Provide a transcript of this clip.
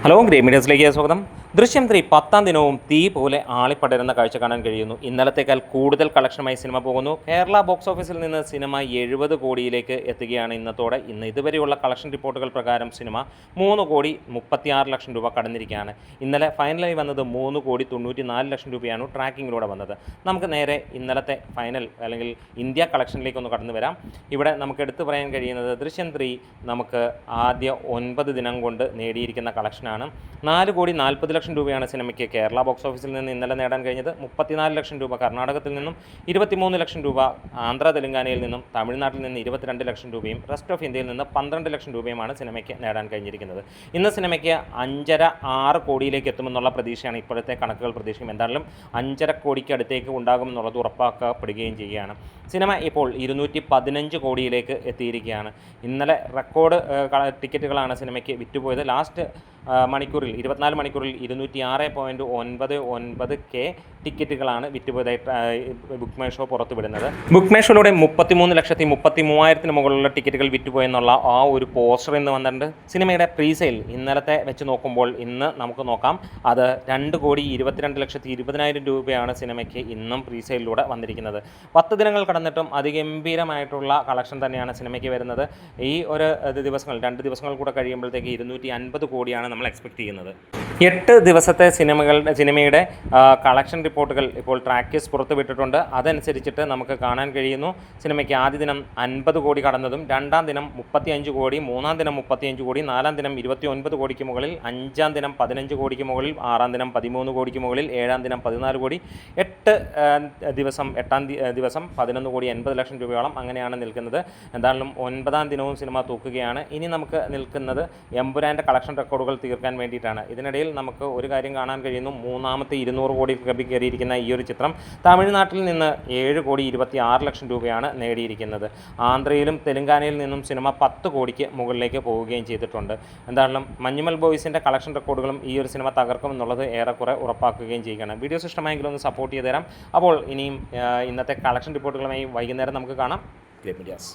Hello great മീഡിയസിലേക്ക് സ്വാഗതം. ദൃശ്യം 3 10ാം ദിനവും തീ പോലെ ആളിപ്പടരുന്ന കാഴ്ച കാണാൻ കഴിയുന്നു. ഇന്നലത്തേക്കാൾ കൂടുതൽ കളക്ഷനുമായി സിനിമ പോകുന്നു. കേരള ബോക്സ് ഓഫീസിൽ നിന്ന് സിനിമ 70 കോടിയിലേക്ക് എത്തുകയാണ് ഇന്നത്തോടെ. ഇന്ന് ഇതുവരെയുള്ള കളക്ഷൻ റിപ്പോർട്ടുകൾ പ്രകാരം സിനിമ 3 കോടി 36 ലക്ഷം രൂപ കടന്നിരിക്കുകയാണ്. ഇന്നലെ ഫൈനലായി വന്നത് 3 കോടി 94 ലക്ഷം രൂപയാണ് ട്രാക്കിങ്ങിലൂടെ വന്നത്. നമുക്ക് നേരെ ഇന്നലത്തെ ഫൈനൽ അല്ലെങ്കിൽ ഇന്ത്യ കളക്ഷനിലേക്കൊന്ന് കടന്നു വരാം. ഇവിടെ നമുക്ക് എടുത്തു പറയാൻ കഴിയുന്നത് ദൃശ്യം 3 നമുക്ക് ആദ്യ 9 ദിനം കൊണ്ട് നേടിയിരിക്കുന്ന കളക്ഷനാണ്. 4 കോടി 40 ലക്ഷം രൂപയാണ് സിനിമയ്ക്ക് കേരള ബോക്സ് ഓഫീസിൽ നിന്ന് ഇന്നലെ നേടാൻ കഴിഞ്ഞത്. 34 ലക്ഷം രൂപ കർണാടകത്തിൽ നിന്നും, 23 ലക്ഷം രൂപ ആന്ധ്ര തെലങ്കാനയിൽ നിന്നും, തമിഴ്നാട്ടിൽ നിന്ന് 22 ലക്ഷം രൂപയും റെസ്റ്റ് ഓഫ് ഇന്ത്യയിൽ നിന്ന് 12 ലക്ഷം രൂപയുമാണ് സിനിമയ്ക്ക് നേടാൻ കഴിഞ്ഞിരിക്കുന്നത്. ഇന്ന് സിനിമയ്ക്ക് 5.5-6 കോടിയിലേക്ക് എത്തുമെന്നുള്ള പ്രതീക്ഷയാണ് ഇപ്പോഴത്തെ കണക്കുകൾ പ്രതീക്ഷിക്കും. എന്തായാലും 5.5 കോടിക്ക് അടുത്തേക്ക് ഉണ്ടാകുമെന്നുള്ളത് ഉറപ്പാക്കപ്പെടുകയും ചെയ്യുകയാണ്. സിനിമ ഇപ്പോൾ 215 കോടിയിലേക്ക് എത്തിയിരിക്കുകയാണ്. ഇന്നലെ റെക്കോർഡ് ടിക്കറ്റുകളാണ് സിനിമയ്ക്ക് വിറ്റുപോയത്. ലാസ്റ്റ് മണിക്കൂറിൽ 24 മണിക്കൂറിൽ 206.99K ടിക്കറ്റുകളാണ് വിറ്റുപോയതായി ബുക്ക് മൈ ഷോ പുറത്തുവിടുന്നത്. ബുക്ക് മൈ ഷോയിലൂടെ 33,33,000 മുകളിലുള്ള ടിക്കറ്റുകൾ വിറ്റുപോയെന്നുള്ള ആ ഒരു പോസ്റ്റർ ഇന്ന് വന്നിട്ടുണ്ട്. സിനിമയുടെ പ്രീസെയിൽ ഇന്നലത്തെ വെച്ച് നോക്കുമ്പോൾ ഇന്ന് നമുക്ക് നോക്കാം, അത് 2,22,20,000 രൂപയാണ് സിനിമയ്ക്ക് ഇന്നും പ്രീസെയിലൂടെ വന്നിരിക്കുന്നത്. 10 ദിനങ്ങൾ കടന്നിട്ടും അതിഗംഭീരമായിട്ടുള്ള കളക്ഷൻ തന്നെയാണ് സിനിമയ്ക്ക് വരുന്നത്. ഈ ഒരു ദിവസങ്ങൾ 2 ദിവസങ്ങൾ കൂടെ കഴിയുമ്പോഴത്തേക്ക് 250 കോടിയാണ് നമ്മൾ എക്സ്പെക്ട് ചെയ്യുന്നത്. 8 ദിവസത്തെ സിനിമയുടെ കളക്ഷൻ റിപ്പോർട്ടുകൾ ഇപ്പോൾ ട്രാക്കേഴ്സ് പുറത്തുവിട്ടിട്ടുണ്ട്. അതനുസരിച്ചിട്ട് നമുക്ക് കാണാൻ കഴിയുന്നു, സിനിമയ്ക്ക് ആദ്യ ദിനം 50 കോടി കടന്നതും, 2ാം ദിനം 35 കോടി, 3ാം ദിനം 35 കോടി, 4ാം ദിനം 29 കോടിക്ക് മുകളിൽ, 5ാം ദിനം 15 കോടിക്ക് മുകളിൽ, 6ാം ദിനം 13 കോടിക്ക് മുകളിൽ, 7ാം ദിനം 14 കോടി, 8ാം ദിവസം 11 കോടി 80 ലക്ഷം രൂപയോളം അങ്ങനെയാണ് നിൽക്കുന്നത്. എന്തായാലും 9ാം ദിനവും സിനിമ തൂക്കുകയാണ്. ഇനി നമുക്ക് നിൽക്കുന്നത് എമ്പുരാൻ്റെ കളക്ഷൻ റെക്കോർഡുകൾ തീർക്കാൻ വേണ്ടിയിട്ടാണ്. ഇതിനിടയിൽ നമുക്ക് ഒരു കാര്യം കാണാൻ കഴിയുന്നു, 3ാമത്തെ 200 കോടി ക്ലബിൽ കയറിയിരിക്കുന്ന ഈ ഒരു ചിത്രം തമിഴ്നാട്ടിൽ നിന്ന് 7 കോടി 26 ലക്ഷം രൂപയാണ് നേടിയിരിക്കുന്നത്. ആന്ധ്രയിലും തെലങ്കാനയിൽ നിന്നും സിനിമ 10 കോടിക്ക് മുകളിലേക്ക് പോവുകയും ചെയ്തിട്ടുണ്ട്. എന്തായാലും മഞ്ഞുമൽ ബോയ്സിൻ്റെ കളക്ഷൻ റെക്കോർഡുകളും ഈ ഒരു സിനിമ തകർക്കുമെന്നുള്ളത് ഏറെക്കുറെ ഉറപ്പാക്കുകയും ചെയ്യുകയാണ്. വീഡിയോസ് ഇഷ്ടമായെങ്കിലും ഒന്ന് സപ്പോർട്ട് ചെയ്ത് തരാം. അപ്പോൾ ഇനിയും ഇന്നത്തെ കളക്ഷൻ റിപ്പോർട്ടുകളുമായി വൈകുന്നേരം നമുക്ക് കാണാം. Great medias.